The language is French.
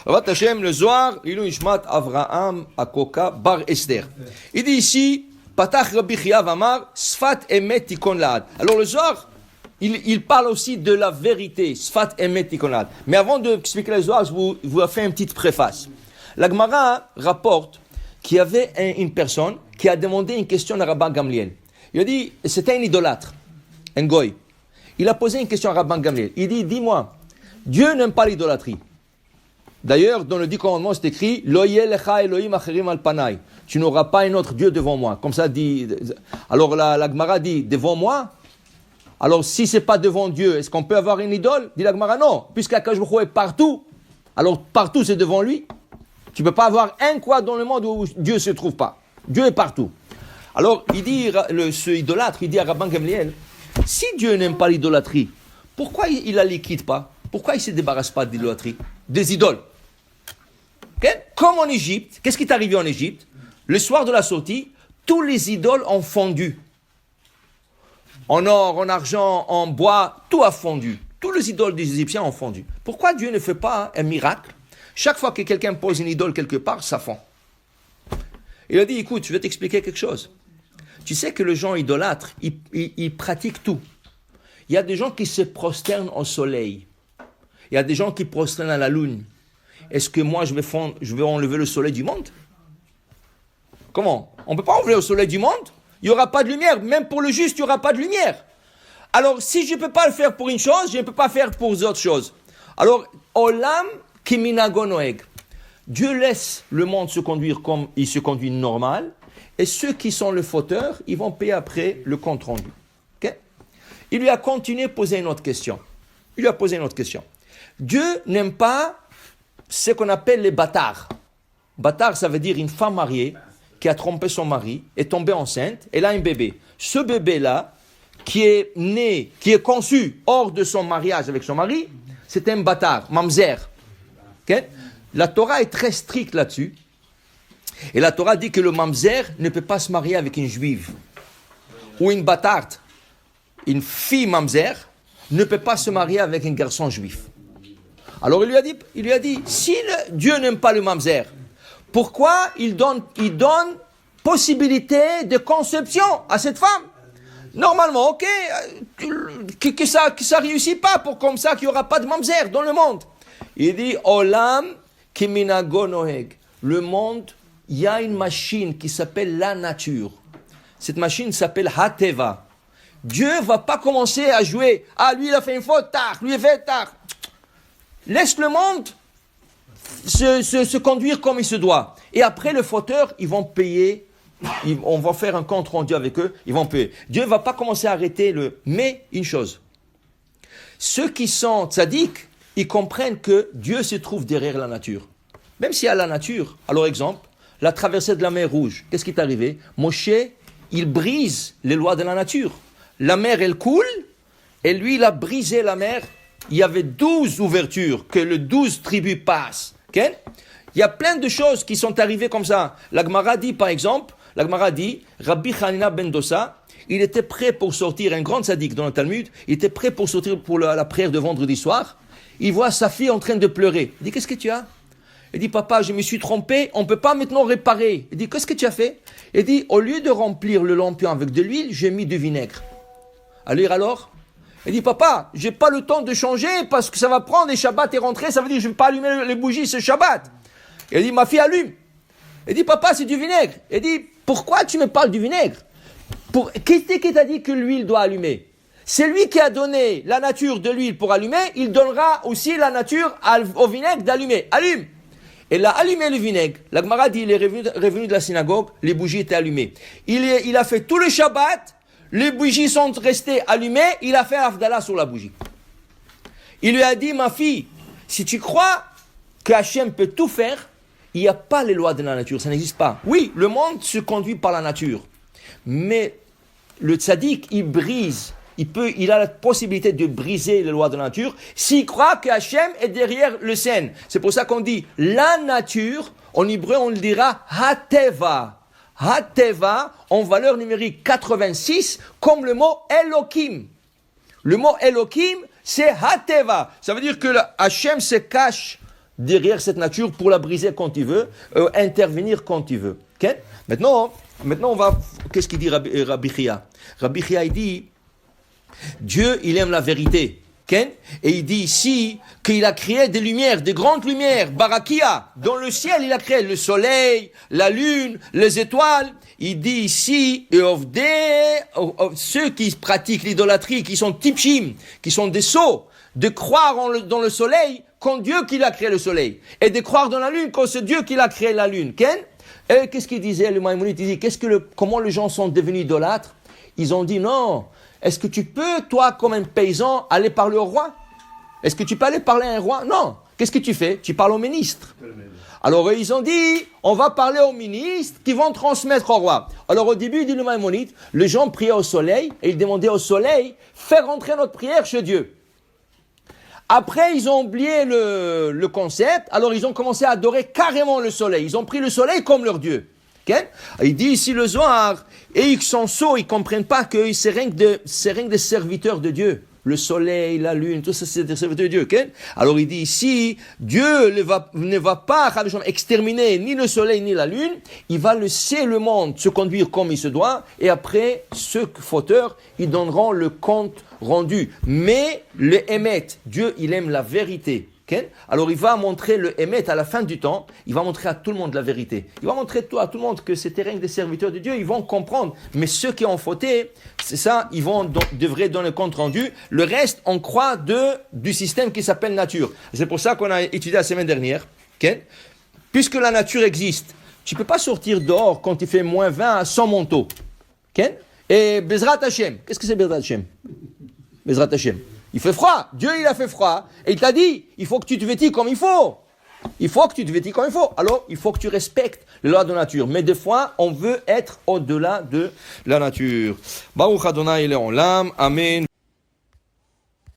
Ravat Hashem, le Zohar, Ilou Ishmat Avraham Akoka Bar Esther. Il dit ici, Patach Rabbi Chiyav Amar, Sfat Emet Tikon Laad. Alors le Zohar, il parle aussi de la vérité, Sfat Emet Tikon Laad. Mais avant d'expliquer le Zohar, je vous fais une petite préface. La Gemara rapporte qu'il y avait une personne qui a demandé une question à Rabban Gamliel. Il a dit, c'était un idolâtre, un goy. Il a posé une question à Rabban Gamliel. Il dit, dis-moi, Dieu n'aime pas l'idolâtrie. D'ailleurs, dans le 10 commandements, c'est écrit, Lo yeh lecha Elohim acherim al panai. Tu n'auras pas un autre Dieu devant moi. Comme ça dit. Alors la Gemara dit, devant moi. Alors si c'est pas devant Dieu, est-ce qu'on peut avoir une idole? Dit la Gemara, non. Puisqu'Akadosh Baruch Hu est partout. Alors partout c'est devant lui. Tu peux pas avoir un quoi dans le monde où Dieu se trouve pas. Dieu est partout. Alors il dit, ce idolâtre, il dit à Rabban Gamliel, si Dieu n'aime pas l'idolâtrie, pourquoi il la liquide pas? Pourquoi il ne se débarrasse pas de l'idolâtrie? Des idoles. Okay? Comme en Égypte, qu'est-ce qui est arrivé en Égypte? Le soir de la sortie, tous les idoles ont fondu. En or, en argent, en bois, tout a fondu. Tous les idoles des Égyptiens ont fondu. Pourquoi Dieu ne fait pas un miracle? Chaque fois que quelqu'un pose une idole quelque part, ça fond. Il a dit, écoute, je vais t'expliquer quelque chose. Tu sais que les gens idolâtres, ils pratiquent tout. Il y a des gens qui se prosternent au soleil. Il y a des gens qui prosternent à la lune. Est-ce que moi, je vais enlever le soleil du monde? Comment? On ne peut pas enlever le soleil du monde? Il n'y aura pas de lumière. Même pour le juste, il n'y aura pas de lumière. Alors, si je ne peux pas le faire pour une chose, je ne peux pas faire pour autre chose. Alors, Olam kiminago noeg. Dieu laisse le monde se conduire comme il se conduit normal. Et ceux qui sont le fauteur, ils vont payer après le compte rendu. Okay? Il lui a continué à poser une autre question. Dieu n'aime pas ce qu'on appelle les bâtards. Bâtard, ça veut dire une femme mariée qui a trompé son mari, est tombée enceinte, elle a un bébé. Ce bébé-là, qui est né, qui est conçu hors de son mariage avec son mari, c'est un bâtard, mamzer. Okay? La Torah est très stricte là-dessus. Et la Torah dit que le mamzer ne peut pas se marier avec une juive. Ou une bâtarde. Une fille mamzer ne peut pas se marier avec un garçon juif. Alors il lui a dit, si Dieu n'aime pas le mamzer, pourquoi il donne possibilité de conception à cette femme? Normalement, ok, que ça réussit pas pour comme ça qu'il n'y aura pas de mamzer dans le monde. Il dit, Olam kiminago noeg. Le monde, il y a une machine qui s'appelle la nature. Cette machine s'appelle Hateva. Dieu ne va pas commencer à jouer. Ah, lui, il a fait une faute, tard. Lui, il a fait tard. Laisse le monde se conduire comme il se doit. Et après, le fauteur, ils vont payer. On va faire un compte rendu avec eux. Ils vont payer. Dieu ne va pas commencer à arrêter le... Mais, une chose. Ceux qui sont tzaddik, ils comprennent que Dieu se trouve derrière la nature. Même s'il y a la nature. Alors, exemple, la traversée de la mer Rouge. Qu'est-ce qui est arrivé? Moshe, il brise les lois de la nature. La mer, elle coule, et lui, il a brisé la mer. Il y avait 12 ouvertures, que les 12 tribus passent. Okay? Il y a plein de choses qui sont arrivées comme ça. La Gemara dit, par exemple, Rabbi Hanina ben Dosa, il était prêt pour sortir, un grand tzaddik dans le Talmud, il était prêt pour sortir pour la prière de vendredi soir. Il voit sa fille en train de pleurer. Il dit, qu'est-ce que tu as? Il dit, papa, je me suis trompé, on ne peut pas maintenant réparer. Il dit, qu'est-ce que tu as fait? Il dit, au lieu de remplir le lampion avec de l'huile, j'ai mis du vinaigre. Alors? Il dit, papa, j'ai pas le temps de changer parce que ça va prendre et Shabbat est rentré, ça veut dire que je ne vais pas allumer les bougies ce Shabbat. Il dit, ma fille allume. Il dit, papa, c'est du vinaigre. Il dit, pourquoi tu me parles du vinaigre? Qui t'a dit que l'huile doit allumer? C'est lui qui a donné la nature de l'huile pour allumer, il donnera aussi la nature au vinaigre d'allumer. Allume! Il a allumé le vinaigre. La Gemara dit, il est revenu de la synagogue, les bougies étaient allumées. Il a fait tout le Shabbat, les bougies sont restées allumées, il a fait Havdalah sur la bougie. Il lui a dit, ma fille, si tu crois que Hachem peut tout faire, il n'y a pas les lois de la nature, ça n'existe pas. Oui, le monde se conduit par la nature. Mais le tzaddik, il brise, il a la possibilité de briser les lois de la nature s'il croit que Hachem est derrière le scène. C'est pour ça qu'on dit la nature, en hébreu on le dira Hateva. Hateva, en valeur numérique 86, comme le mot Elohim. Le mot Elohim, c'est Hateva. Ça veut dire que Hachem se cache derrière cette nature pour la briser quand il veut, intervenir quand il veut. Okay? Maintenant, on va... Qu'est-ce qu'il dit Rabbi Chia? Rabbi Chia, il dit, Dieu, il aime la vérité. Okay? Et il dit ici qu'il a créé des lumières, des grandes lumières, Barakia. Dans le ciel, il a créé le soleil, la lune, les étoiles. Il dit ici, ceux qui pratiquent l'idolâtrie, qui sont tipshim, qui sont des sots, de croire dans le soleil quand Dieu qui a créé le soleil. Et de croire dans la lune quand c'est Dieu qui a créé la lune. Okay? Et qu'est-ce qu'il disait, le Maïmonide? Il dit, comment les gens sont devenus idolâtres? Ils ont dit, non, est-ce que tu peux, toi, comme un paysan, aller parler au roi? Est-ce que tu peux aller parler à un roi? Non. Qu'est-ce que tu fais? Tu parles au ministre. Alors, ils ont dit, on va parler aux ministres qui vont transmettre au roi. Alors, au début, dit le Maïmonide, les gens priaient au soleil et ils demandaient au soleil, fais rentrer notre prière chez Dieu. Après, ils ont oublié le concept, alors ils ont commencé à adorer carrément le soleil. Ils ont pris le soleil comme leur Dieu. Okay? Il dit ici le Zohar, et ils sont sots, ils ne comprennent pas que c'est rien que des serviteurs de Dieu. Le soleil, la lune, tout ça c'est des serviteurs de Dieu. Okay? Alors il dit ici, Dieu ne va pas exterminer ni le soleil ni la lune, il va laisser le monde se conduire comme il se doit, et après, ceux fauteurs, ils donneront le compte rendu. Mais le Emet, Dieu il aime la vérité. Okay? Alors il va montrer le Emet à la fin du temps, il va montrer à tout le monde la vérité. Il va montrer à tout le monde que c'était rien que des serviteurs de Dieu, ils vont comprendre. Mais ceux qui ont fauté, c'est ça, ils devraient donner le compte rendu. Le reste, on croit du système qui s'appelle nature. C'est pour ça qu'on a étudié la semaine dernière. Okay? Puisque la nature existe, tu ne peux pas sortir dehors quand il fait moins 20 sans manteau. Okay? Et Bezrat Hashem, qu'est-ce que c'est Bezrat Hashem? Bezrat Hashem. Il fait froid. Dieu, il a fait froid. Et il t'a dit, il faut que tu te vêtis comme il faut. Il faut que tu te vêtis comme il faut. Alors, il faut que tu respectes les lois de la nature. Mais des fois, on veut être au-delà de la nature. Baruch Adonai Le'olam. Amen.